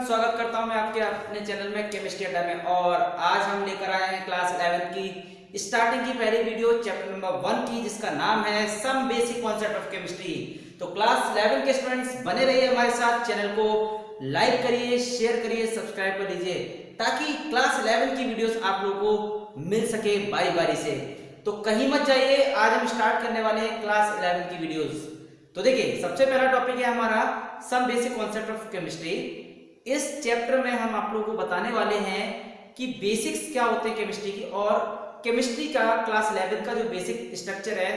स्वागत करता हूं मैं आपके अपने चैनल में केमिस्ट्री अड्डा में। और आज हम लेकर आए हैं क्लास 11 की स्टार्टिंग की पहली वीडियो चैप्टर नंबर 1 की, जिसका नाम है some basic concept of chemistry. तो क्लास 11 के स्टूडेंट्स बने रहिए हमारे साथ, चैनल को लाइक करिए, शेयर करिए, सब्सक्राइब कर लीजिए ताकि क्लास 11 की वीडियोस आप लोगों को मिल सके बारी बारी से। तो कहीं मत जाइए, आज हम स्टार्ट करने वाले हैं क्लास 11 की वीडियोस। तो देखिए, सबसे पहला टॉपिक है हमारा some basic concept of chemistry. इस चैप्टर में हम आप लोगों को बताने वाले हैं कि बेसिक्स क्या होते हैं केमिस्ट्री की, और केमिस्ट्री का क्लास 11 का जो बेसिक स्ट्रक्चर है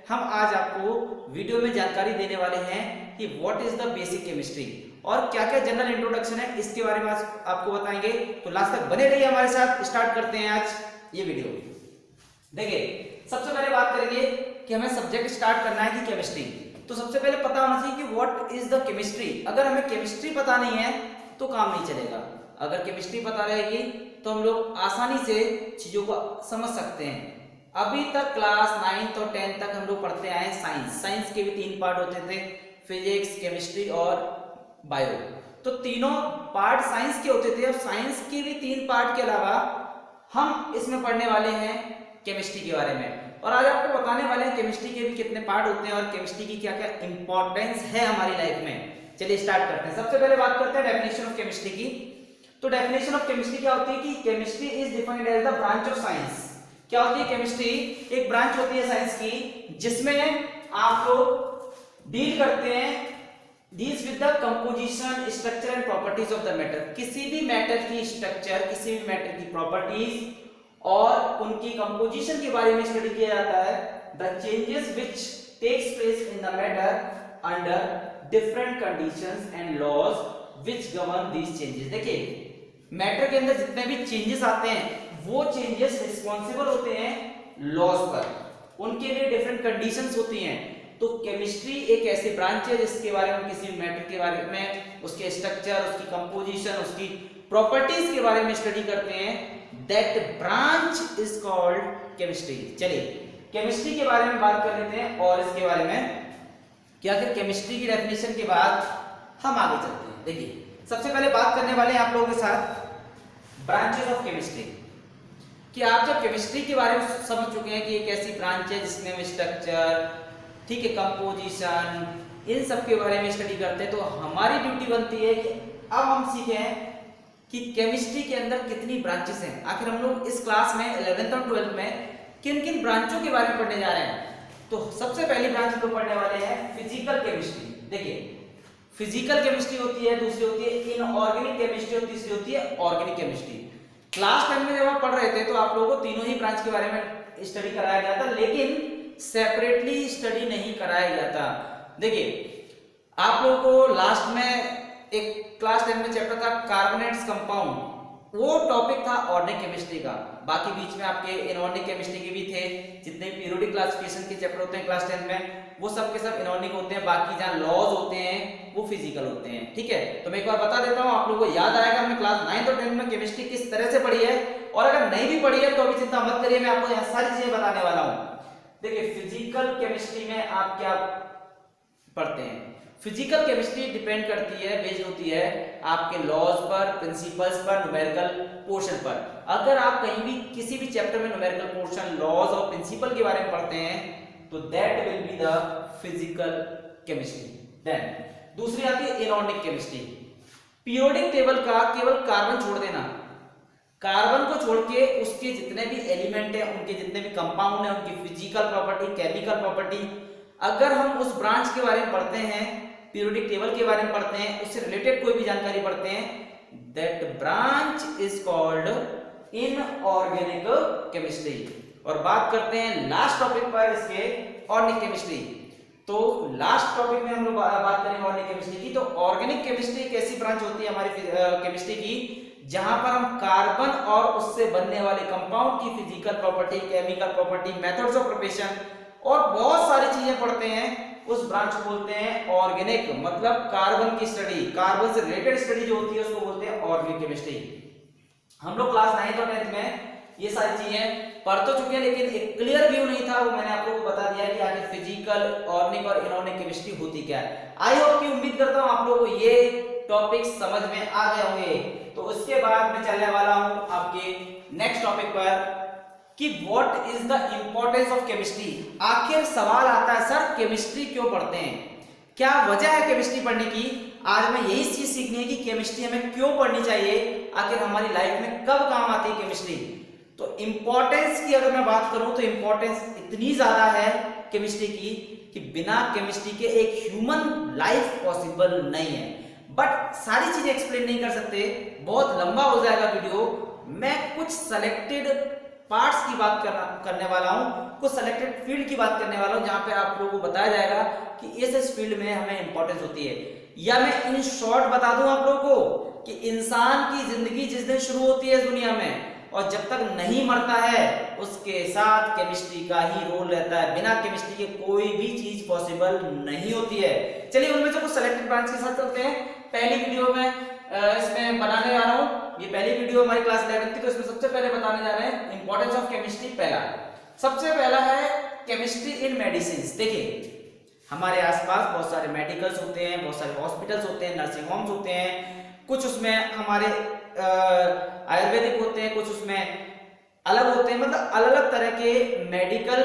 हम आज आपको वीडियो में जानकारी देने वाले हैं कि what is the basic chemistry और क्या क्या जनरल इंट्रोडक्शन है इसके बारे में आज आपको बताएंगे। तो लास्ट तक बने रहिए हमारे साथ। स्टार्ट करते हैं आज ये वीडियो। देखिए, सबसे पहले बात करेंगे कि हमें सब्जेक्ट स्टार्ट करना है कि केमिस्ट्री। तो सबसे पहले पता होना चाहिए कि व्हाट इज द केमिस्ट्री। अगर हमें केमिस्ट्री पता नहीं है तो काम नहीं चलेगा। अगर केमिस्ट्री पता रहेगी तो हम लोग आसानी से चीजों को समझ सकते हैं। अभी तक क्लास 9th और 10th तक हम लोग पढ़ते आए साइंस। साइंस के भी 3 पार्ट होते थे, फिजिक्स, केमिस्ट्री और बायो। तो तीनों पार्ट साइंस के होते थे। अब साइंस के भी 3 पार्ट के अलावा हम इसमें पढ़ने वाले हैं केमिस्ट्री के बारे में। और आज आपको बताने वाले हैं केमिस्ट्री के भी कितने पार्ट होते हैं और केमिस्ट्री की क्या क्या इंपॉर्टेंस है हमारी लाइफ में। चलिए स्टार्ट करते हैं। सबसे पहले बात करते हैं डेफिनेशन ऑफ केमिस्ट्री की। तो डेफिनेशन ऑफ केमिस्ट्री क्या होती है कि chemistry is defined as the branch of science. क्या होती है केमिस्ट्री? एक ब्रांच होती है साइंस की जिसमें आप लोग डील करते हैं deals with the composition, structure and properties of the matter. किसी भी मैटर की स्ट्रक्चर, किसी भी मैटर की प्रॉपर्टीज और उनकी कंपोजिशन के बारे में स्टडी किया जाता है। The changes which takes place in the matter under different conditions and laws which govern these changes. देखिए, मैटर के अंदर जितने भी चेंजेस आते हैं वो चेंजेस रिस्पॉन्सिबल होते हैं लॉज पर, उनके लिए डिफरेंट कंडीशंस होती हैं। तो केमिस्ट्री एक ऐसी ब्रांच है जिसके बारे में, किसी मैटर के बारे में, उसके स्ट्रक्चर, उसकी कंपोजिशन, उसकी प्रॉपर्टीज के बारे में स्टडी करते हैं। That branch is called chemistry। चलिए केमिस्ट्री के बारे में बात कर लेते हैं और इसके बारे में क्या क्या केमिस्ट्री की डेफिनेशन के बाद हम आगे चलते हैं। देखिए, सबसे पहले बात करने वाले हैं आप लोगों के साथ ब्रांचेस ऑफ केमिस्ट्री। कि आप जब केमिस्ट्री के बारे में समझ चुके हैं कि एक ऐसी ब्रांच है जिसमें हम स्ट्रक्चर, ठीक है, कंपोजिशन, इन सब के बारे में स्टडी करते हैं, तो हमारी ड्यूटी बनती है कि अब हम सीखें कि केमिस्ट्री के अंदर कितनी ब्रांचेस हैं। आखिर हम लोग इस क्लास में 11th और 12th में किन किन ब्रांचों के बारे में पढ़ने जा रहे हैं। तो सबसे पहली ब्रांच हम लोग पढ़ने वाले हैं फिजिकल केमिस्ट्री। देखिए, फिजिकल केमिस्ट्री होती है, दूसरी होती है इनऑर्गेनिक केमिस्ट्री और तीसरी होती है ऑर्गेनिक केमिस्ट्री। क्लास 10 में जब आप पढ़ रहे थे तो आप लोगों को तीनों ही ब्रांच के बारे में स्टडी कराया गया था, लेकिन सेपरेटली स्टडी नहीं कराया गया था। देखिए, आप लोगों को लास्ट में एक क्लास 10 में चैप्टर था कार्बोनेट्स कंपाउंड, वो टॉपिक था ऑर्गेनिक केमिस्ट्री का। बाकी बीच में आपके इनऑर्गेनिक केमिस्ट्री के भी थे। जितने पीरियोडिक क्लासिफिकेशन के चैप्टर होते हैं क्लास 10 में वो सब के सब इनऑर्गेनिक होते हैं। बाकी जहां लॉज होते हैं वो फिजिकल होते हैं। ठीक है, तो मैं एक बार बता देता हूं, आप लोगों को याद आएगा हमने क्लास 9th और 10th में केमिस्ट्री किस तरह से पढ़ी है। और अगर नहीं भी पढ़ी है तो अभी चिंता मत करिए, मैं आपको यहाँ सारी चीजें बताने वाला हूँ। देखिए, फिजिकल केमिस्ट्री में आप क्या पढ़ते हैं? फिजिकल केमिस्ट्री डिपेंड करती है, बेस्ड होती है आपके लॉज पर, प्रिंसिपल्स पर, न्यूमेरिकल पोर्शन पर। अगर आप कहीं भी किसी भी चैप्टर में न्यूमेरिकल पोर्शन, लॉज और प्रिंसिपल के बारे में पढ़ते हैं तो that will be the physical chemistry. Then दूसरी आती है इनऑर्गेनिक केमिस्ट्री। पीरियोडिक टेबल का केवल कार्बन छोड़ देना, कार्बन को छोड़ के उसके जितने भी एलिमेंट हैं, उनके जितने भी कंपाउंड हैं, उनकी फिजिकल प्रॉपर्टी, केमिकल प्रॉपर्टी, अगर हम उस ब्रांच के बारे में पढ़ते हैं, पीरियोडिक टेबल के बारे में पढ़ते हैं, उससे रिलेटेड कोई भी जानकारी पढ़ते हैं, that branch is called inorganic chemistry. और बात करते हैं लास्ट टॉपिक पर इसके, ऑर्गेनिक केमिस्ट्री। तो लास्ट टॉपिक में हम लोग बात करेंगे ऑर्गेनिक केमिस्ट्री की। तो ऑर्गेनिक केमिस्ट्री एक ऐसी ब्रांच होती है हमारी केमिस्ट्री की जहां पर हम कार्बन और उससे बनने वाले कंपाउंड की physical property, chemical property, methods of preparation और बहुत सारी चीजें पढ़ते हैं। उस ब्रांच को बोलते हैं ऑर्गेनिक, मतलब कार्बन की स्टडी, कार्बन से रिलेटेड स्टडी जो होती है उसको बोलते हैं ऑर्गेनिक केमिस्ट्री। हम लोग क्लास 9th और 10th में ये सारी चीजें पढ़ तो चुके हैं, लेकिन एक क्लियर व्यू नहीं था, वो मैंने आप लोगों को बता दिया कि आगे फिजिकल, ऑर्गेनिक और इनऑर्गेनिक केमिस्ट्री होती क्या है। आई होप कि, उम्मीद करता हूं आप लोगों को ये टॉपिक समझ में आ गए होंगे। तो उसके बाद मैं चलने वाला हूं आपके नेक्स्ट टॉपिक पर कि what is the importance of chemistry. आखिर सवाल आता है सर केमिस्ट्री क्यों पढ़ते हैं, क्या वजह है केमिस्ट्री पढ़ने की। आज मैं यही चीज सीखनी है कि केमिस्ट्री हमें क्यों पढ़नी चाहिए, आखिर हमारी लाइफ में कब काम आती है केमिस्ट्री। तो इंपॉर्टेंस की अगर मैं बात करूं तो इंपॉर्टेंस इतनी ज्यादा है केमिस्ट्री की कि बिना केमिस्ट्री के एक ह्यूमन लाइफ पॉसिबल नहीं है। बट सारी चीजें एक्सप्लेन नहीं कर सकते, बहुत लंबा हो जाएगा वीडियो। मैं कुछ सेलेक्टेड पार्ट्स की बात करने वाला हूं, कुछ सेलेक्टेड फील्ड की बात करने वाला हूं जहां पे आप लोगों को बताया जाएगा कि इस फील्ड में हमें इंपॉर्टेंस होती है। या मैं इन शॉर्ट बता दूं आप लोगों को कि इंसान की जिंदगी जिस दिन शुरू होती है दुनिया में और जब तक नहीं मरता है उसके साथ केमिस्ट्री का ही रोल रहता है। बिना केमिस्ट्री के कोई भी चीज पॉसिबल नहीं होती है। चलिए उनमें से कुछ सेलेक्टेड ब्रांच के साथ चलते हैं। पहली वीडियो में इसमें बनाने जा रहा हूं, ये पहली वीडियो हमारी क्लास 11 की, तो इसमें सबसे पहले बताने जा रहे हैं इंपॉर्टेंस ऑफ केमिस्ट्री। पहला सबसे पहला है केमिस्ट्री इन मेडिसिन। देखिए हमारे आसपास बहुत सारे मेडिकल्स होते हैं, बहुत सारे हॉस्पिटल्स होते हैं, नर्सिंग होम्स होते हैं, कुछ उसमें हमारे आयुर्वेदिक होते हैं, कुछ उसमें अलग होते हैं, मतलब अलग अलग तरह के मेडिकल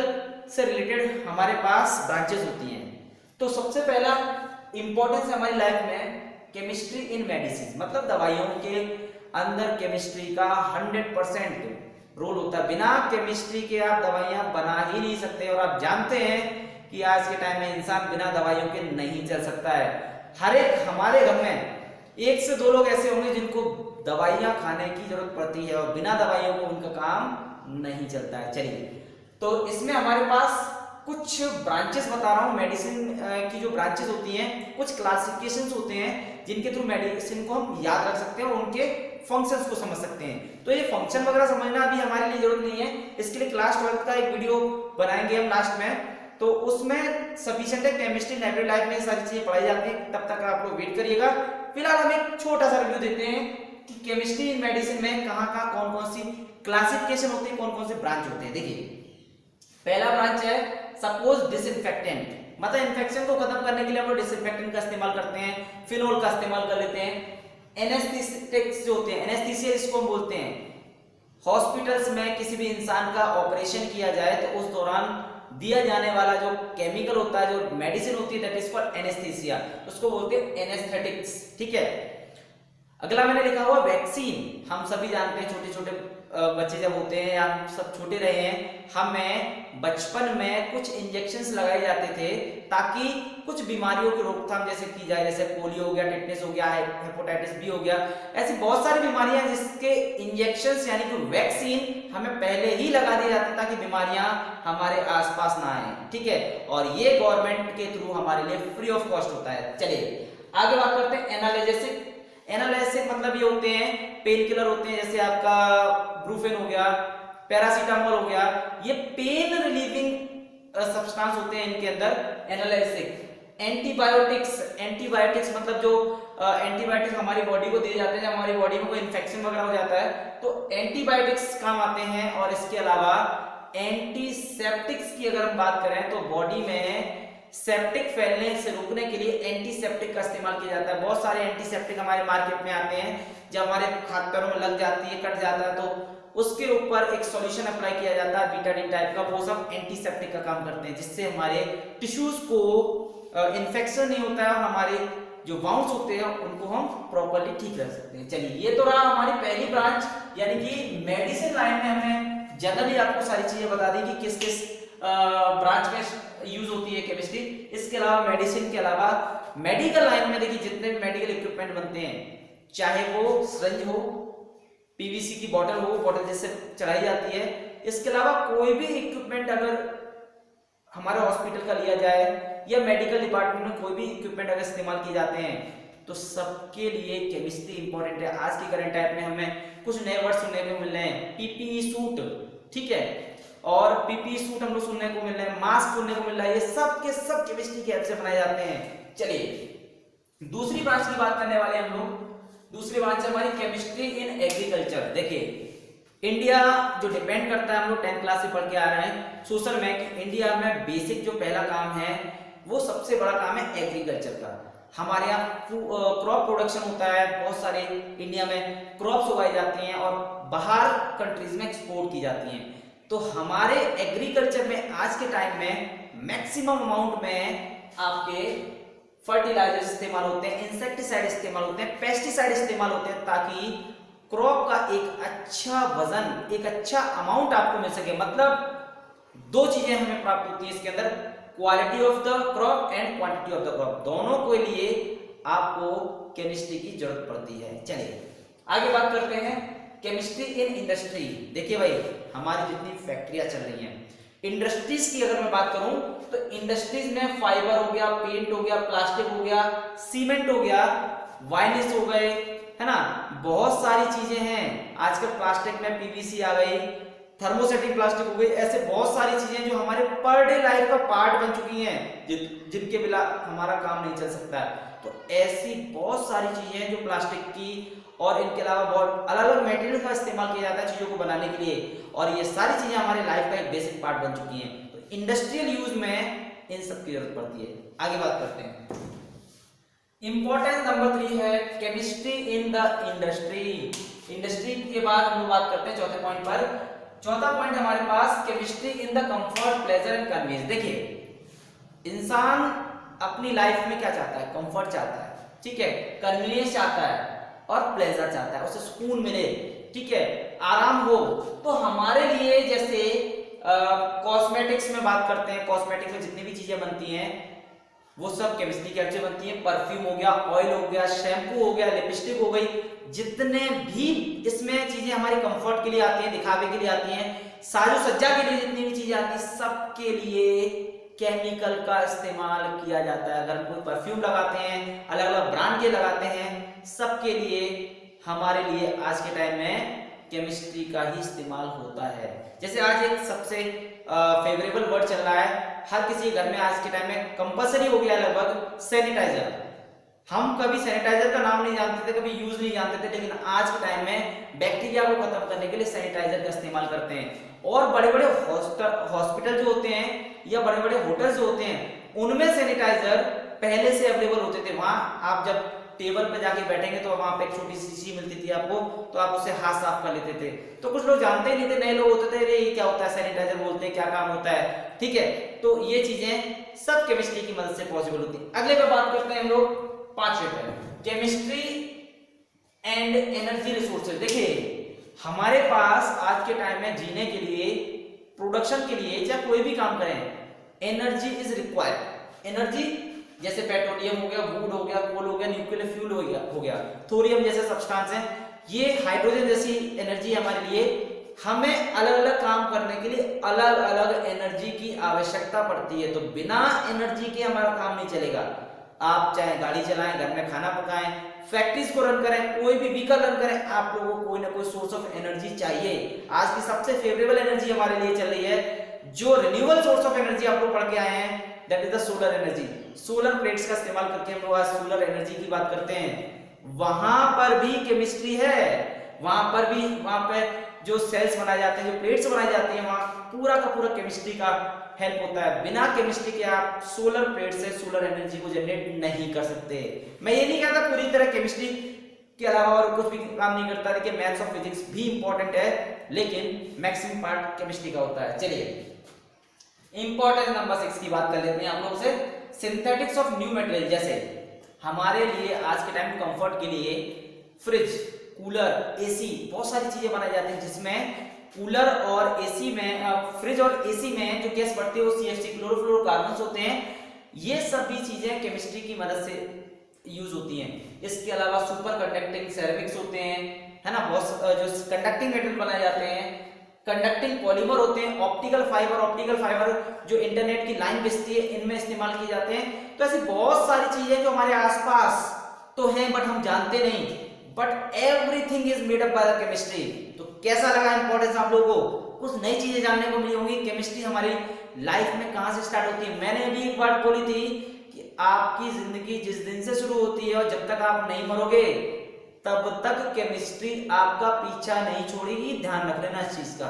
से रिलेटेड हमारे पास ब्रांचेस होती हैं। तो सबसे पहला इंपॉर्टेंस है हमारी लाइफ में केमिस्ट्री इन मेडिसिन, मतलब दवाइयों के अंदर केमिस्ट्री का 100% रोल होता है। बिना केमिस्ट्री के आप दवाइयां बना ही नहीं सकते और आप जानते हैं कि आज के टाइम में इंसान बिना दवाइयों के नहीं चल सकता है। हर एक हमारे घर में 1 से 2 लोग ऐसे होंगे जिनको दवाइयां खाने की जरूरत पड़ती है और बिना दवाइयों को उनका काम नहीं चलता है। चलिए तो इसमें हमारे पास कुछ ब्रांचेस बता रहा हूं, मेडिसिन की जो ब्रांचेस होती हैं, कुछ क्लासिफिकेशंस होते हैं जिनके थ्रू मेडिसिन को हम याद रख सकते हैं और उनके फंक्शंस को समझ सकते हैं। तो ये फंक्शन वगैरह समझना अभी हमारे लिए जरूरत नहीं है, इसके लिए क्लास 12 का एक वीडियो बनाएंगे हम लास्ट में, तो उसमें सफिशिएंट है। केमिस्ट्री लाइब्रेरी लाइफ में सारी चीजें पढ़ाई जाती है, तब तक आप लोग वेट करिएगा। फिलहाल हम एक छोटा सा रिव्यू देते हैं कि केमिस्ट्री इन मेडिसिन में कहां कहां कौन कौन सी क्लासिफिकेशन होती है, कौन कौन से ब्रांच होते हैं। देखिए पहला ब्रांच है सपोज डिसइंफेक्टेंट, मतलब इन्फेक्शन को खत्म करने के लिए हम लोग डिसइंफेक्टेंट का इस्तेमाल करते हैं, फिनोल का इस्तेमाल कर लेते हैं। एनेस्थेटिक्स जो होते हैं, एनेस्थीसिया इसको हम बोलते हैं। हॉस्पिटल्स में किसी भी इंसान का ऑपरेशन किया जाए तो उस दौरान दिया जाने वाला जो केमिकल होता है, जो मेडिसिन होती है, दैट इज कॉल्ड एनेस्थीसिया, उसको बोलते हैं एनेस्थेटिक्स। ठीक है, अगला मैंने लिखा हुआ वैक्सीन। हम सभी जानते हैं छोटे छोटे बच्चे जब होते हैं, हम सब छोटे रहे हैं, हमें बचपन में कुछ इंजेक्शंस लगाए जाते थे ताकि कुछ बीमारियों की रोकथाम जैसे की जाए, जैसे पोलियो हो गया, टेटनस हो गया, हेपेटाइटिस बी हो गया, ऐसी बहुत सारी बीमारियां जिसके इंजेक्शंस यानी कि वैक्सीन हमें पहले ही लगा दिए जाते ताकि बीमारियां हमारे आसपास ना आए। ठीक है, और ये गवर्नमेंट के थ्रू हमारे लिए फ्री ऑफ कॉस्ट होता है। चलिए आगे बात करते हैं एनाल्जेसिक। एनाल्जेसिक मतलब ये होते हैं पेन किलर होते हैं, जैसे आपका ब्रूफेन हो गया, पैरासीटामोल हो गया, ये पेन रिलीविंग सब्सटेंस होते हैं इनके अंदर एनाल्जेसिक। एंटीबायोटिक्स, एंटीबायोटिक्स मतलब जो एंटीबायोटिक्स हमारी बॉडी को दिए जाते हैं जब हमारी बॉडी में कोई इन्फेक्शन वगैरह हो जाता है तो एंटीबायोटिक्स काम आते हैं। और इसके अलावा एंटीसेप्टिक्स की अगर हम बात करें तो बॉडी में सेप्टिक फैलने से रोकने के लिए एंटीसेप्टिक का इस्तेमाल किया जाता है। बहुत सारे एंटीसेप्टिक हमारे मार्केट में आते हैं, जब हमारे हाथ पैरों में लग जाती है, कट जाता है तो उसके ऊपर एक सॉल्यूशन अप्लाई किया जाता है बीटाडीन टाइप का, वो सब एंटीसेप्टिक का काम करते हैं जिससे हमारे टिश्यूज को इन्फेक्शन नहीं होता है और हमारे जो वाउंड्स होते हैं उनको हम प्रॉपर्ली ठीक रख सकते हैं। चलिए ये तो रहा हमारी पहली ब्रांच, यानी कि मेडिसिन लाइन में हमने जनरली आपको सारी चीजें बता दी कि किस किस ब्रांच में यूज होती है केमिस्ट्री। इसके अलावा मेडिसिन के अलावा मेडिकल लाइन में देखिए जितने भी मेडिकल इक्विपमेंट बनते हैं, चाहे वो सिरिंज हो, पीवीसी की बोतल हो, बोतल जिससे चलाई जाती है, इसके अलावा कोई भी इक्विपमेंट अगर हमारे हॉस्पिटल का लिया जाए या मेडिकल डिपार्टमेंट में कोई भी इक्विपमेंट अगर इस्तेमाल किए जाते हैं तो सबके लिए केमिस्ट्री इंपॉर्टेंट है। आज की करंट टाइम में हमें कुछ नए वर्ड सुनने को मिल रहे हैं, पीपीई सूट, ठीक है, और पीपीई सूट हम लोग सुनने को मिल रहे हैं, मास्क सुनने को मिल रहा है, ये सब के सब केमिस्ट्री की हेल्प से बनाए जाते हैं। चलिए दूसरी ब्रांच की बात करने वाले हैं हम लोग। दूसरी ब्रांच है हमारी केमिस्ट्री इन एग्रीकल्चर। देखिए इंडिया जो डिपेंड करता है, हम लोग 10th क्लास से पढ़ के आ रहे हैं सोशल में, इंडिया में बेसिक जो पहला काम है वो सबसे बड़ा काम है एग्रीकल्चर का। हमारे यहाँ क्रॉप प्रोडक्शन होता है, बहुत सारे इंडिया में क्रॉप्स उगाई जाती हैं और बाहर कंट्रीज में एक्सपोर्ट की जाती हैं। तो हमारे एग्रीकल्चर में आज के टाइम में मैक्सिमम अमाउंट में आपके फर्टिलाइजर इस्तेमाल होते हैं, इंसेक्टिसाइड इस्तेमाल होते हैं, पेस्टिसाइड इस्तेमाल होते हैं, ताकि क्रॉप का एक अच्छा वजन, एक अच्छा अमाउंट आपको मिल सके। मतलब दो चीजें हमें प्राप्त होती है इसके अंदर, quality of the crop and quantity of the crop, दोनों के लिए आपको केमिस्ट्री की जरूरत पड़ती है। चलिए आगे बात करते हैं केमिस्ट्री इन इंडस्ट्री। देखिए भाई, हमारी जितनी फैक्ट्रियां चल रही हैं, इंडस्ट्रीज की अगर मैं बात करूं तो इंडस्ट्रीज में फाइबर हो गया, पेंट हो गया, प्लास्टिक हो गया, सीमेंट हो गया, वाइनिस हो गए, है ना, बहुत सारी चीजें हैं। आजकल प्लास्टिक में पीवीसी आ गई, थर्मोसेटिक प्लास्टिक हो गई, ऐसे बहुत सारी चीजें जो हमारे पर डे लाइफ का पार्ट बन चुकी हैं, जिनके बिना हमारा काम नहीं चल सकता है। तो ऐसी बहुत सारी चीजें हैं जो प्लास्टिक की और इनके अलावा बहुत अलग अलग मटेरियल का इस्तेमाल किया जाता है चीजों को बनाने के लिए, और ये सारी चीजें हमारे लाइफ का एक बेसिक पार्ट बन चुकी हैं। तो इंडस्ट्रियल यूज में इन सब की जरूरत पड़ती है। आगे बात करते हैं, इंपॉर्टेंस नंबर 3 है chemistry in the industry. Industry के बाद हम लोग बात करते हैं चौथे पॉइंट पर। चौथा पॉइंट हमारे पास chemistry in the comfort, pleasure and convenience. देखिए, इंसान अपनी लाइफ में क्या चाहता है? कंफर्ट चाहता है, ठीक है, कन्वीनियंस चाहता है और प्लेजर चाहता है, उसे सुकून मिले, ठीक है, आराम हो। तो हमारे लिए जैसे कॉस्मेटिक्स में बात करते हैं, कॉस्मेटिक्स में जितनी भी चीजें बनती हैं वो सब केमिस्ट्री के हेल्प से बनती है। परफ्यूम हो गया, ऑयल हो गया, शैम्पू हो गया, लिपस्टिक हो गई, जितने भी इसमें चीजें हमारे कंफर्ट के लिए आती हैं, दिखावे के लिए आती हैं, साजो सज्जा के लिए जितनी भी चीजें आती हैं, सबके लिए केमिकल का इस्तेमाल किया जाता है। अगर हम कोई परफ्यूम लगाते हैं, अलग अलग ब्रांड के लगाते हैं, सबके लिए हमारे लिए आज के टाइम में केमिस्ट्री का ही इस्तेमाल होता है। जैसे आज एक सबसे फेवरेबल वर्ड चल रहा है, हर किसी घर में आज के टाइम में कंपलसरी हो गया लगभग, सैनिटाइजर। हम कभी सैनिटाइजर का नाम नहीं जानते थे, कभी यूज नहीं जानते थे, लेकिन आज के टाइम में बैक्टीरिया को खत्म करने के लिए सैनिटाइजर का इस्तेमाल करते हैं। और बड़े बड़े हॉस्पिटल जो होते हैं या बड़े बड़े होटल जो होते हैं, उनमें सैनिटाइजर पहले से अवेलेबल होते थे। वहां आप जब टेबल पे जाके बैठेंगे तो वहां पे एक छोटी सी शीशी मिलती थी आपको, तो आप उससे हाथ साफ कर लेते थे। तो कुछ लोग जानते ही नहीं थे, नए लोग होते थे, ये क्या होता है, सैनिटाइजर बोलते हैं, क्या काम होता है, ठीक है। तो ये चीजें सब केमिस्ट्री की मदद से पॉसिबल होती है। अगले पे बात करते हैं हम लोग, पांचवे पे, केमिस्ट्री एंड एनर्जी रिसोर्सेज। देखिए, हमारे पास आज के टाइम में जीने के लिए, प्रोडक्शन के लिए, चाहे कोई भी काम करें, एनर्जी इज रिक्वायर्ड। एनर्जी जैसे पेट्रोलियम हो गया, वुड हो गया, कोल हो गया, न्यूक्लियर फ्यूल हो गया, थोरियम जैसे सब्सटेंस हैं, ये हाइड्रोजन जैसी एनर्जी हमारे लिए, हमें अलग अलग काम करने के लिए अलग अलग एनर्जी की आवश्यकता पड़ती है। तो बिना एनर्जी के हमारा काम नहीं चलेगा। आप चाहे गाड़ी चलाएं, घर में खाना पकाएं, फैक्ट्रीज को रन करें, कोई भी व्हीकल रन करें, आप लोगों को कोई ना कोई सोर्स ऑफ एनर्जी चाहिए। आज की सबसे फेवरेबल एनर्जी हमारे लिए चल रही है, जो रिन्यूएबल सोर्स ऑफ एनर्जी आप लोग पढ़ के आए हैं, that is the solar energy. Solar plates का इस्तेमाल करके हम लोग आज सोलर एनर्जी की बात करते हैं। वहां पर भी केमिस्ट्री है, वहां पर भी, वहां पे जो सेल्स बनाए जाते हैं, जो प्लेट्स बनाई जाती हैं, वहां पूरा का पूरा केमिस्ट्री का हेल्प होता है। बिना केमिस्ट्री के आप सोलर प्लेट से सोलर एनर्जी को जनरेट नहीं कर सकते। मैं ये नहीं कहता पूरी तरह केमिस्ट्री के अलावा और कुछ भी काम नहीं करता, देखिए मैथ्स और फिजिक्स भी इंपॉर्टेंट है, लेकिन मैक्सिमम पार्ट केमिस्ट्री का होता है। चलिए इंपॉर्टेंट नंबर 6 की बात कर लेते हैं आप लोग से, सिंथेटिक्स ऑफ न्यू मटेरियल। जैसे हमारे लिए आज के टाइम कंफर्ट के लिए फ्रिज, कूलर, एसी, बहुत सारी चीजें बनाई जाती हैं, जिसमें कूलर और एसी में, फ्रिज और एसी में जो गैस बढ़ती है वो सीएफसी, क्लोरोफ्लोरोकार्बन्स होते हैं। ये सभी चीजें केमिस्ट्री की मदद से यूज होती हैं। इसके अलावा सुपर कंडक्टिंग सेरेमिक्स होते हैं, है ना, बहुत जो कंडक्टिंग मटेरियल बनाए जाते हैं, कंडक्टिंग पॉलीमर होते हैं, ऑप्टिकल फाइबर जो इंटरनेट की लाइन खींचती है, इनमें इस्तेमाल किए जाते हैं। तो ऐसी बहुत सारी चीजें जो हमारे आसपास तो हैं बट हम जानते नहीं, but everything is made up by the chemistry. तो कैसा लगा इंपॉर्टेंस आप लोगों को? कुछ नई चीजें जानने को मिली होंगी। केमिस्ट्री हमारी लाइफ में कहां से स्टार्ट होती है? मैंने अभी एक बात बोली थी कि आपकी जिंदगी जिस दिन से शुरू होती है और जब तक आप नहीं मरोगे तब तक केमिस्ट्री आपका पीछा नहीं छोड़ेगी। ध्यान रख लेना इस चीज का।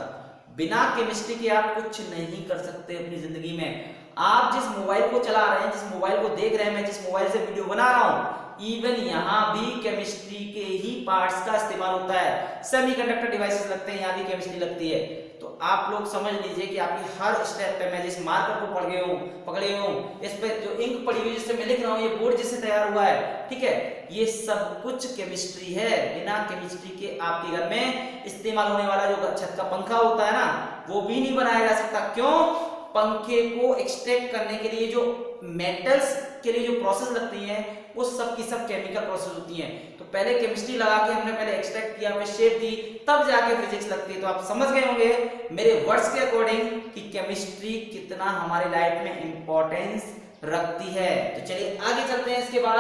बिना केमिस्ट्री के आप कुछ नहीं कर सकते अपनी जिंदगी में। आप जिस मोबाइल को चला रहे हैं, जिस मोबाइल को देख रहे हैं, मैं जिस मोबाइल से वीडियो बना रहा हूं, इवन यहाँ भी केमिस्ट्री के ही पार्ट्स का इस्तेमाल होता है। सेमीकंडक्टर डिवाइसेस लगते हैं, यहाँ भी केमिस्ट्री लगती है। तो आप लोग समझ लीजिए कि आपकी हर स्टेप पे मैं जिस मार्कर को पकड़े हूँ, इस पे जो इंक पड़ी हुई जिससे मैं लिख रहा हूँ, ये बोर्ड जिससे तैयार हुआ है, ठीक है, ये सब कुछ केमिस्ट्री है। बिना केमिस्ट्री के आपके घर में इस्तेमाल होने वाला जो छत का पंखा होता है ना, वो भी नहीं बनाया जा सकता। क्यों? पंखे को एक्सट्रैक्ट करने के लिए जो मेटल्स के लिए जो प्रोसेस लगती है, वो सब की सब केमिकल प्रोसेस होती हैं। तो पहले केमिस्ट्री लगा के हमने पहले एक्सट्रैक्ट किया, फिर शेप दी, तब जाके फिजिक्स लगती है। तो आप समझ गए होंगे मेरे वर्ड्स के अकॉर्डिंग कि केमिस्ट्री कितना हमारी लाइफ में इंपॉर्टेंस रखती है। तो चलिए आगे चलते हैं। इसके बाद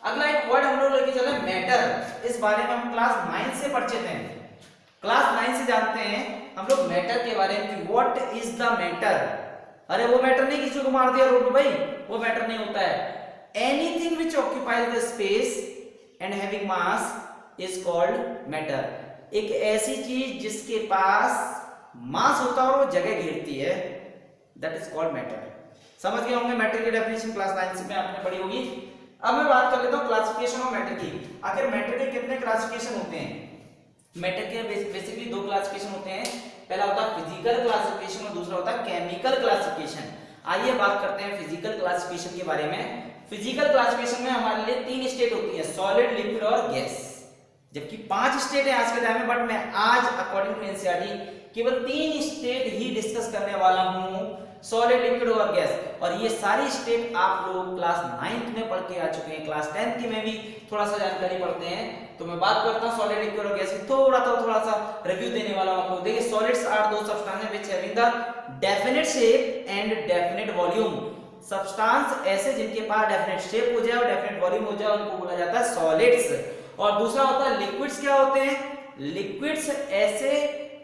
अगला एक वर्ड हम लोग लेके चले, मैटर। इस बारे में हम क्लास 9 से परिचित हैं, क्लास 9 से जानते हैं हम लोग मैटर के बारे में कि व्हाट इज द मैटर। अरे वो मैटर नहीं किसी को मार दिया रोड पे भाई, वो मैटर नहीं होता है। Anything which occupies the space and having mass is called matter. एक ऐसी चीज जिसके पास मास होता है और वो जगह घेरती है, दैट इज कॉल्ड मैटर। समझ गए होंगे मैटर की डेफिनेशन, क्लास 9 में आपने पढ़ी होगी। अब मैं बात कर लेता हूं क्लासिफिकेशन ऑफ मैटर की। आखिर मैटर के कितने क्लासिफिकेशन होते हैं? मैटर के बेसिकली दो क्लासिफिकेशन होते हैं। पहला होता है फिजिकल क्लासिफिकेशन और दूसरा होता है केमिकल क्लासिफिकेशन। आइए बात करते हैं फिजिकल क्लासिफिकेशन के बारे में। फिजिकल क्लासिफिकेशन में हमारे लिए 3 स्टेट होती है, सॉलिड, लिक्विड और गैस। जबकि 5 स्टेट है आज के टाइम में, बट मैं आज अकॉर्डिंग टू एनसीईआरटी केवल 3 स्टेट ही डिस्कस करने वाला हूं, सॉलिड, लिक्विड और गैस। और ये सारी स्टेट आप लोग क्लास 9th में पढ़ के आ चुके हैं, क्लास 10th की में भी थोड़ा सा जानकारी पढ़ते हैं। तो मैं बात करता हूं सॉलिड, लिक्विड और गैस की, थोड़ा सा रिव्यू देने वाला हूं आप लोग। देखिए, सॉलिड्स आर दो substances which having the definite shape and definite volume. Substance ऐसे जिनके पास डेफिनेट शेप हो जाए और डेफिनेट वॉल्यूम हो जाए, उनको बोला जाता है सॉलिड्स। और दूसरा होता है लिक्विड्स। क्या होते हैं? लिक्विड्स ऐसे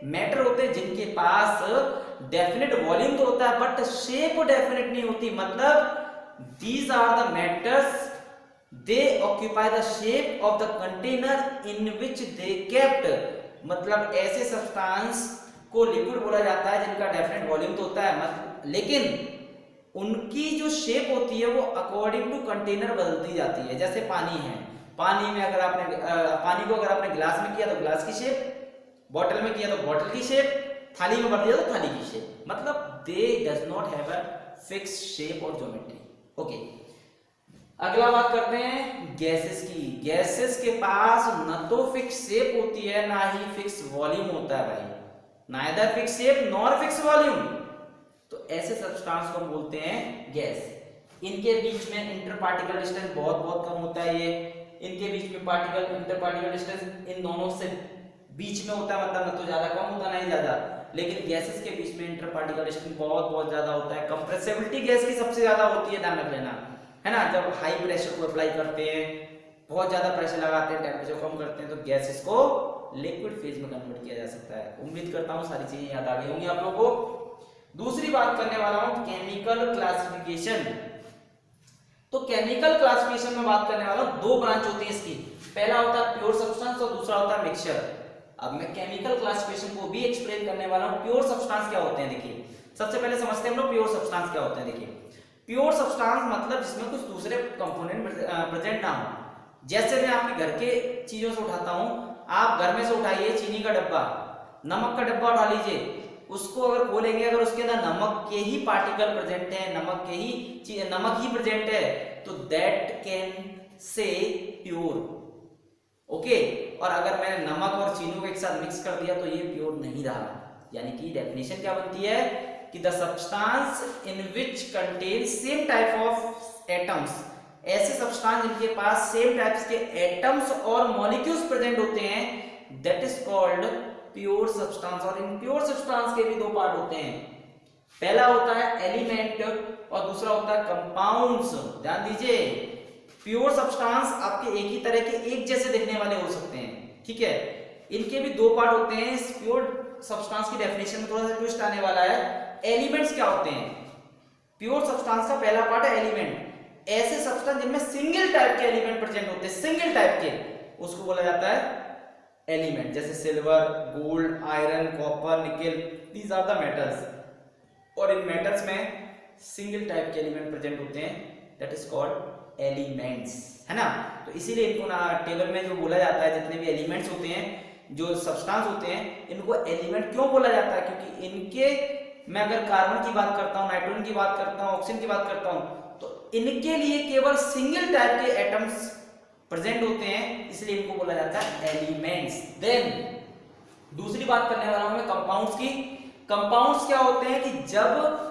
मैटर होते हैं जिनके पास डेफिनेट वॉल्यूम तो होता है बट शेप डेफिनेट नहीं होती। मतलब these are the matters, they occupy the shape of the container in which they kept. मतलब ऐसे सब्सटेंस को लिक्विड बोला जाता है जिनका डेफिनेट वॉल्यूम तो होता है, लेकिन उनकी जो शेप होती है वो अकॉर्डिंग टू कंटेनर बदलती जाती है। जैसे पानी है, पानी में अगर आपने पानी को अगर आपने गिलास में किया तो गिलास की शेप, बॉटल में किया तो बॉटल की शेप, थाली में भर दिया तो थाली की शेप। मतलब दे does not have a fix shape और ज्योमेट्री। ओके, अगला बात करते हैं गैसेस की। गैसेस के पास न तो फिक्स शेप होती है ना ही फिक्स वॉल्यूम होता है भाई, neither fix shape nor fix volume. तो ऐसे सब्सटेंस को हम बोलते हैं गैस। इनके बीच में इंटर पार्टिकल डिस्टेंस बहुत कम होता है। ये इनके बीच में particle inter particle distance in दोनों से बीच में होता है, मतलब न तो ज्यादा कम होता ना ही ज्यादा। लेकिन गैसेस के बीच में इंटर पार्टिकल डिस्टेंस बहुत ज्यादा होता है। कंप्रेसिबिलिटी गैस की सबसे ज्यादा होती है, ध्यान रख लेना, है ना। जब हाई प्रेशर को अप्लाई करते हैं, बहुत ज्यादा प्रेशर लगाते हैं, टेम्परेचर कम करते हैं, तो गैसेस को लिक्विड फेज में कन्वर्ट किया जा सकता है। उम्मीद करता हूँ सारी चीजें याद आ गई होंगी आप लोगों को। दूसरी बात करने वाला हूं केमिकल क्लासिफिकेशन। तो केमिकल क्लासिफिकेशन में बात करने वाला हूं, 2 ब्रांच होती है इसकी। पहला होता है प्योर सब्सटेंस और दूसरा होता है मिक्सचर। अब मैं केमिकल क्लासिफिकेशन को भी एक्सप्लेन करने वाला हूं। प्योर सब्सटेंस क्या होते हैं, देखिए सबसे पहले समझते हैं हम लोग प्योर सब्सटेंस क्या होते हैं। देखिए, प्योर सब्सटेंस मतलब जिसमें कुछ दूसरे कंपोनेंट प्रेजेंट ना हो। जैसे मैं आपके घर के चीजों से उठाता हूं, आप घर में से उठाइए चीनी का डब्बा, नमक का डब्बा उठा लीजिए, उसको अगर खोलेंगे, अगर उसके अंदर नमक के ही पार्टिकल प्रेजेंट है, नमक ही प्रेजेंट है, तो that can say pure. Okay, और अगर मैंने नमक और चीनी को एक साथ मिक्स कर दिया तो ये प्योर नहीं रहा। यानी कि डेफिनेशन क्या बनती है कि the substance in which contain same type of atoms. ऐसे सब्सटेंस जिनके पास सेम टाइप्स के एटम्स और मॉलिक्यूल्स प्रेजेंट होते हैं, that is called pure substance. और इन प्योर सब्सटेंस के भी 2 पार्ट होते हैं। पहला होता है एलिमेंट और दूसरा होता है कंपाउंड्स। ध्यान दीजिए, प्योर सब्सटेंस आपके एक ही तरह के एक जैसे दिखने वाले हो सकते हैं, ठीक है। इनके भी 2 पार्ट होते हैं। इस प्योर सब्सटेंस की डेफिनेशन में थोड़ा सा ट्विस्ट आने वाला है। एलिमेंट्स क्या होते हैं? प्योर सब्सटेंस का पहला पार्ट है एलिमेंट। ऐसे सब्सटेंस जिनमें सिंगल टाइप के एलिमेंट प्रेजेंट होते हैं, सिंगल टाइप के, उसको बोला जाता है एलिमेंट। जैसे silver, gold, iron, copper, nickel, these are the metals. और इन मेटल्स में सिंगल टाइप के एलिमेंट प्रेजेंट होते हैं, दैट इज कॉल्ड एलिमेंट्स, है ना। तो इसीलिए इनको ना टेबल में जो बोला जाता है, जितने भी एलिमेंट्स होते हैं, जो सब्सटेंस होते हैं, इनको एलिमेंट क्यों बोला जाता है, क्योंकि इनके मैं अगर कार्बन की बात करता हूँ, नाइट्रोजन की बात करता हूँ, ऑक्सीजन की बात करता हूँ, तो इनके लिए केवल सिंगल टाइप के एटम्स प्रेजेंट होते हैं, इसलिए इनको बोला जाता है एलिमेंट्स। देन दूसरी बात करने वाला हूं मैं कंपाउंड्स की। कंपाउंड्स क्या होते हैं कि जब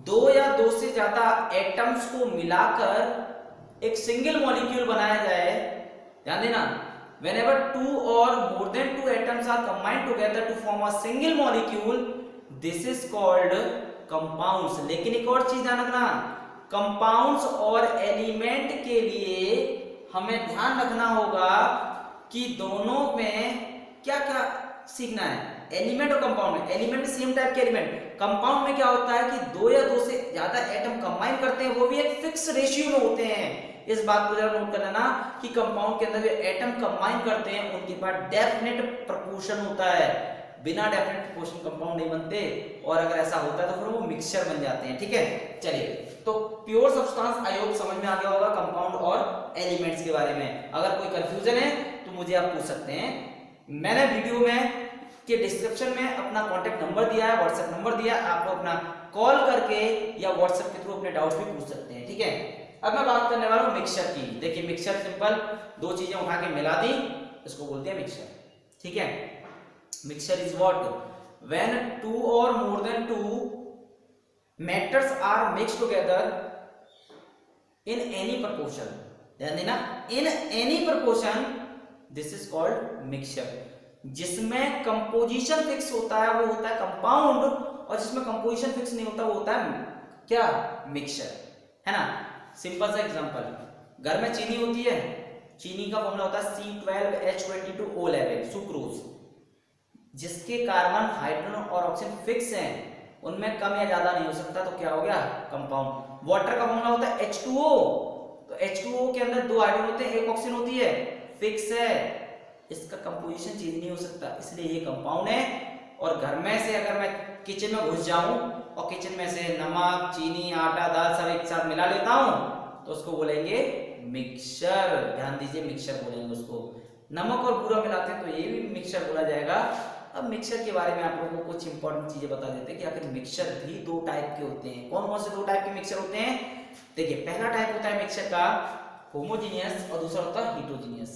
दो या दो से ज्यादा एटम्स को मिलाकर एक सिंगल मॉलिक्यूल बनाया जाए, ध्यान देना, whenever two or more than two atoms are combined together to form a single molecule, this is called compounds। लेकिन एक और चीज ध्यान रखना, कंपाउंड्स और एलिमेंट के लिए हमें ध्यान रखना होगा कि दोनों में क्या क्या सीखना है। एलिमेंट और कंपाउंड में, एलिमेंट में सेम टाइप के एलिमेंट, कंपाउंड में क्या होता है कि दो या दो से ज्यादा एटम कंबाइन करते हैं, वो भी एक फिक्स रेशियो में होते हैं। इस बात को जरा नोट कर लेना कि कंपाउंड के अंदर जो एटम कंबाइन करते हैं उनके पास डेफिनेट प्रोपोर्शन होता है, बिना डेफिनेट प्रोपोर्शन कंपाउंड नहीं बनते, और अगर ऐसा होता है तो फिर वो मिक्सचर बन जाते हैं। ठीक है, चलिए, तो प्योर सब्सटेंस आई होप समझ में आ गया होगा कंपाउंड और एलिमेंट्स के बारे में। अगर कोई कंफ्यूजन है तो मुझे आप पूछ सकते हैं। मैंने वीडियो में के डिस्क्रिप्शन में अपना कांटेक्ट नंबर दिया है, व्हाट्सएप नंबर दिया है, आप लोग अपना कॉल करके या व्हाट्सएप के थ्रू अपने डाउट्स भी पूछ सकते हैं। ठीक है, अब मैं बात करने वाला हूं मिक्सचर की। देखिए, मिक्सचर सिंपल, दो चीजें उठा के मिला दी, इसको बोलते हैं मिक्सचर। ठीक है, mixture is what when two or more than two matters are mixed together in any proportion, ध्यान देना, in any proportion, this is called mixture. जिसमें कंपोजिशन फिक्स होता है वो होता है कंपाउंड, और जिसमें कंपोजिशन फिक्स नहीं होता वो होता है क्या, मिक्सचर, है ना। सिंपल सा एग्जांपल, घर में चीनी होती है, चीनी का फॉर्मूला होता है C12H22O11 सुक्रोज। जिसके कार्बन, हाइड्रोजन और ऑक्सीजन फिक्स हैं, उनमें कम या ज्यादा नहीं हो सकता, तो क्या हो गया, कंपाउंड। वाटर का फॉर्मूला होता है H2O, तो H2O के अंदर दो हाइड्रोजन होते हैं, एक ऑक्सीजन होती है, फिक्स है, इसका कंपोजिशन चेंज नहीं हो सकता, इसलिए ये कंपाउंड है। और घर में से अगर मैं किचन में घुस जाऊं और किचन में से नमक, चीनी, आटा, दाल सब एक साथ मिला लेता हूं, तो उसको बोलेंगे मिक्सचर। ध्यान दीजिए, मिक्सचर बोलेंगे उसको। नमक और बूरा मिलाते हैं तो ये भी मिक्सचर बोला जाएगा। अब मिक्सचर के बारे में आप लोगों को कुछ इंपॉर्टेंट चीजें बता देते हैं कि आखिर मिक्सचर भी दो टाइप के होते हैं। कौन कौन से दो टाइप के मिक्सचर होते हैं? देखिए, पहला टाइप होता है मिक्सचर का होमोजीनियस और दूसरा होता है हिटरोजीनियस।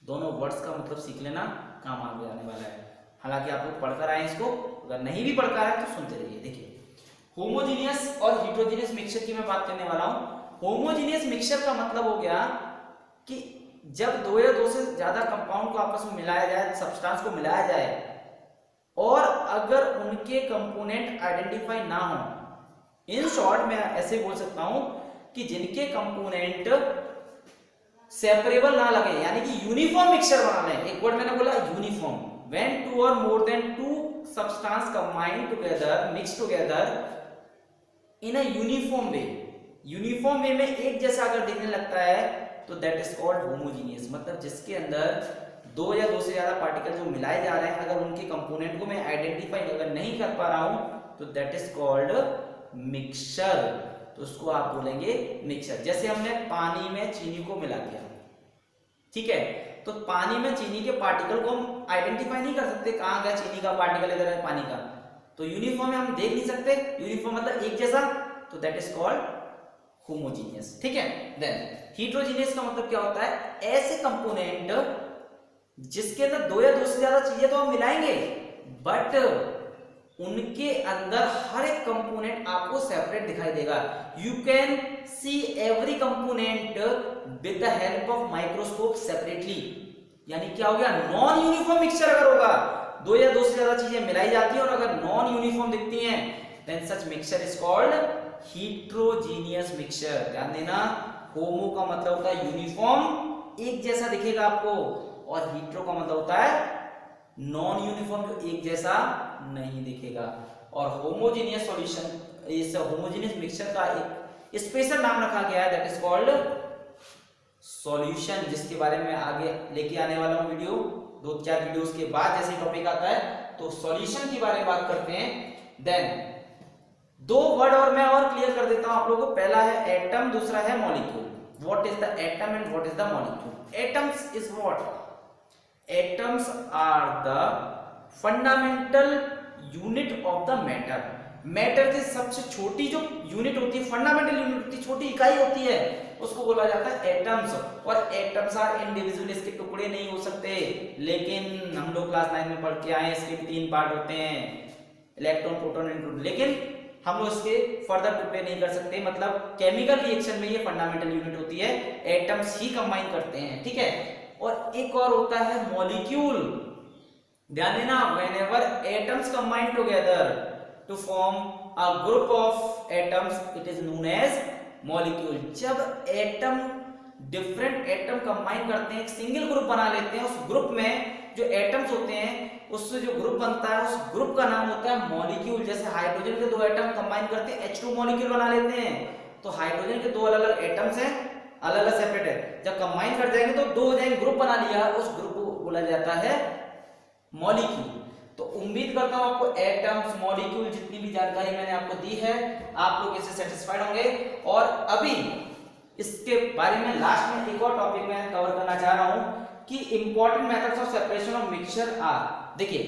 दोनों वर्ड्स का मतलब सीख लेना, काम आगे आने वाला है। हालांकि आप लोग पढ़कर आए इसको, अगर नहीं भी पढ़कर आए तो सुनते रहिए। देखिए, होमोजीनियस और हिटरोजीनियस मिक्सचर की मैं बात करने वाला हूं। होमोजीनियस मिक्सचर का मतलब हो गया कि जब दो या दो से ज्यादा कंपाउंड को आपस में मिलाया जाए, सब्सटेंस को मिलाया जाए, और अगर उनके कंपोनेंट आइडेंटिफाई ना हो, इन शॉर्ट मैं ऐसे बोल सकता हूं कि जिनके कंपोनेंट सेपरेबल ना लगे, यानी कि यूनिफॉर्म मिक्सचर बना लें। एक वर्ड मैंने बोला uniform. When two or more than two substance combine together, mix together in a uniform way, uniform way में एक जैसा अगर दिखने लगता है तो दैट इज कॉल्ड होमोजीनियस। मतलब जिसके अंदर दो या दो से ज्यादा पार्टिकल जो मिलाए जा रहे हैं, अगर उनके कंपोनेंट को मैं आइडेंटिफाई अगर नहीं कर पा रहा हूं तो दैट इज कॉल्ड मिक्सचर। तो उसको आप बोलेंगे मिक्सचर। जैसे हमने पानी में चीनी को मिला दिया, ठीक है, तो पानी में चीनी के पार्टिकल को हम आइडेंटिफाई नहीं कर सकते, कहां गया चीनी का पार्टिकल, इधर है पानी का, तो यूनिफॉर्म में हम देख नहीं सकते। यूनिफॉर्म मतलब एक जैसा, तो दैट इज कॉल्ड होमोजीनियस। ठीक है, देन हिटरोजीनियस का मतलब क्या होता है? ऐसे कंपोनेंट जिसके अंदर दो या दो से ज्यादा चीजें तो हम मिलाएंगे, बट उनके अंदर हर एक कंपोनेंट आपको सेपरेट दिखाई देगा। You can see every component with the help of microscope separately. यानी क्या हो गया? नॉन यूनिफॉर्म मिक्सचर अगर होगा, दो या दो से ज्यादा चीजें मिलाई जाती है और अगर नॉन यूनिफॉर्म दिखती हैं, then such mixture is called heterogeneous mixture. ध्यान देना, होमो का मतलब होता है यूनिफॉर्म, एक जैसा दिखेगा आपको, और हिट्रो का मतलब होता है नॉन यूनिफॉर्म, जो एक जैसा नहीं दिखेगा। और होमोजीनियस सॉल्यूशन, इस होमोजीनियस मिक्सचर का एक स्पेशल नाम रखा गया है, दैट इज कॉल्ड सॉल्यूशन, जिसके बारे में आगे लेके आने वाला हूं वीडियो। दो चार वीडियोस के बाद जैसे टॉपिक आता है तो सॉल्यूशन के बारे में बात करते हैं। देन दो वर्ड और मैं और क्लियर कर देता हूं आप लोगों को। पहला है एटम, दूसरा है molecule. What is the atom and what is the molecule? Atoms is what? Atoms are the fundamental unit of the matter. Matter की सबसे छोटी जो यूनिट होती है, फंडामेंटल यूनिट होती है, छोटी इकाई होती है, उसको बोला जाता है एटम्स। और एटम्स आर इंडिविजुअल, इसके टुकड़े नहीं हो सकते। लेकिन हम लोग क्लास 9 में पढ़ के आए, इसके 3 पार्ट होते हैं, इलेक्ट्रॉन, प्रोटॉन, न्यूट्रॉन। लेकिन हम लोग इसके फर्दर टुकड़े नहीं कर सकते, मतलब केमिकल रिएक्शन में ये फंडामेंटल यूनिट होती है, एटम्स ही कंबाइन करते हैं, ठीक है। और एक और होता है मॉलिक्यूल। ध्यान देना, whenever atoms combine together to form a group of atoms, it is known as molecule। जब एटम, डिफरेंट एटम कंबाइन करते हैं, एक सिंगल ग्रुप बना लेते हैं, उस ग्रुप में जो एटम्स होते हैं, उससे जो ग्रुप बनता है, उस ग्रुप का नाम होता है मॉलिक्यूल। जैसे हाइड्रोजन के 2 एटम कंबाइन करते हैं, H2 मॉलिक्यूल बना लेते हैं। तो हाइड्रोजन के 2 अलग-अलग एटम्स हैं, अलग-अलग सेपरेट है, जब कंबाइन कर जाएंगे तो 2 हो जाएंगे, ग्रुप बना लिया, उस ग्रुप को बोला जाता है मॉलिक्यूल। तो उम्मीद करता हूं आपको एटम्स, मॉलिक्यूल, जितनी भी जानकारी मैंने आपको दी है, आप लोग इससे सेटिस्फाइड होंगे। और अभी इसके बारे में लास्ट में एक और टॉपिक मैं कवर करना चाह रहा हूं कि important methods of separation of mixture are. देखिए,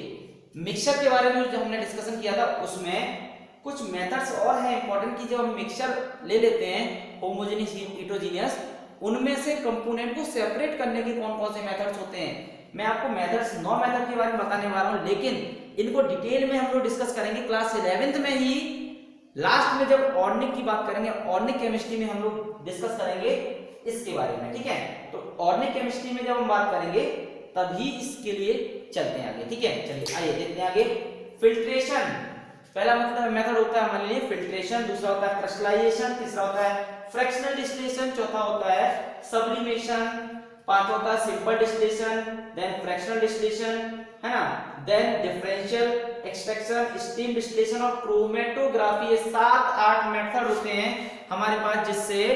मिक्सचर के बारे में जो हमने डिस्कशन किया था, उसमें कुछ मेथड्स और हैं इंपॉर्टेंट कि जब हम मिक्सचर ले लेते हैं, होमोजेनियस, हेटेरोजेनियस, उनमें से कंपोनेंट को सेपरेट करने के कौन-कौन से मेथड्स होते हैं। मैं आपको मेथड्स 9 मेथड के बारे में बताने वाला हूं, लेकिन इनको डिटेल में हम लोग डिस्कस करेंगे क्लास 11th में ही। लास्ट में जब ऑर्गेनिक की बात करेंगे, ऑर्गेनिक केमिस्ट्री में हम लोग डिस्कस करेंगे इसके बारे में, ठीक है। तो ऑर्गेनिक केमिस्ट्री में जब हम बात करेंगे तभी इसके लिए चलते हैं आगे, ठीक है। चलिए आइए देखते हैं आगे। फिल्ट्रेशन, पहला मतलब मेथड होता है हमारे लिए फिल्ट्रेशन, दूसरा होता है क्रिस्टलाइजेशन, तीसरा होता है फ्रैक्शनल डिस्टिलेशन, चौथा होता है सब्लिमेशन, पांचवा होता है simple distillation, then fractional distillation, है ना, then differential extraction, steam distillation और क्रोमेटोग्राफी। ये 7-8 मेथड होते हैं हमारे पास जिससे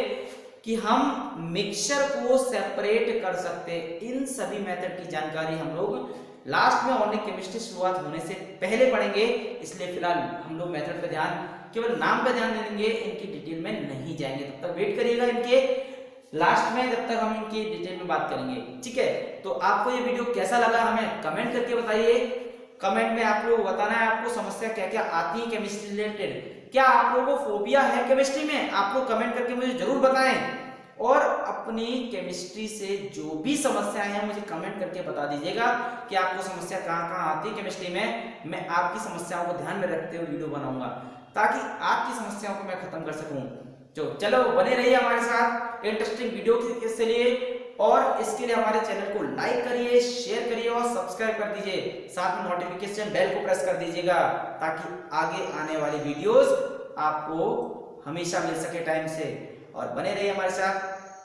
कि हम मिक्सचर को सेपरेट कर सकते हैं। इन सभी मेथड की जानकारी हम लोग लास्ट में ऑर्गेनिक केमिस्ट्री शुरुआत होने से पहले पढ़ेंगे, इसलिए फिलहाल हम लोग मेथड पे ध्यान, केवल नाम पे ध्यान देंगे, इनकी डिटेल में नहीं जाएंगे। तब तक वेट करिएगा इनके लास्ट में, जब तक हम इनकी डिटेल में बात करेंगे, ठीक है। तो आपको ये वीडियो कैसा लगा हमें कमेंट करके बताइए। कमेंट में आप लोग बताना है आपको समस्या क्या क्या आती है केमिस्ट्री रिलेटेड, क्या आप लोगों को फोबिया है केमिस्ट्री में, आप लोग कमेंट करके मुझे जरूर बताएं। और अपनी केमिस्ट्री से जो भी समस्याएं हैं मुझे कमेंट करके बता दीजिएगा कि आपको समस्या कहाँ आती है केमिस्ट्री में। मैं आपकी समस्याओं को ध्यान में रखते हुए वीडियो बनाऊंगा ताकि आपकी समस्याओं को मैं खत्म कर सकूं। जो चलो बने रहिए हमारे साथ इंटरेस्टिंग वीडियो के लिए, और इसके लिए हमारे चैनल को लाइक करिए, शेयर करिए और सब्सक्राइब कर दीजिए, साथ में नोटिफिकेशन बेल को प्रेस कर दीजिएगा ताकि आगे आने वाली वीडियोस आपको हमेशा मिल सके टाइम से। और बने रहिए हमारे साथ।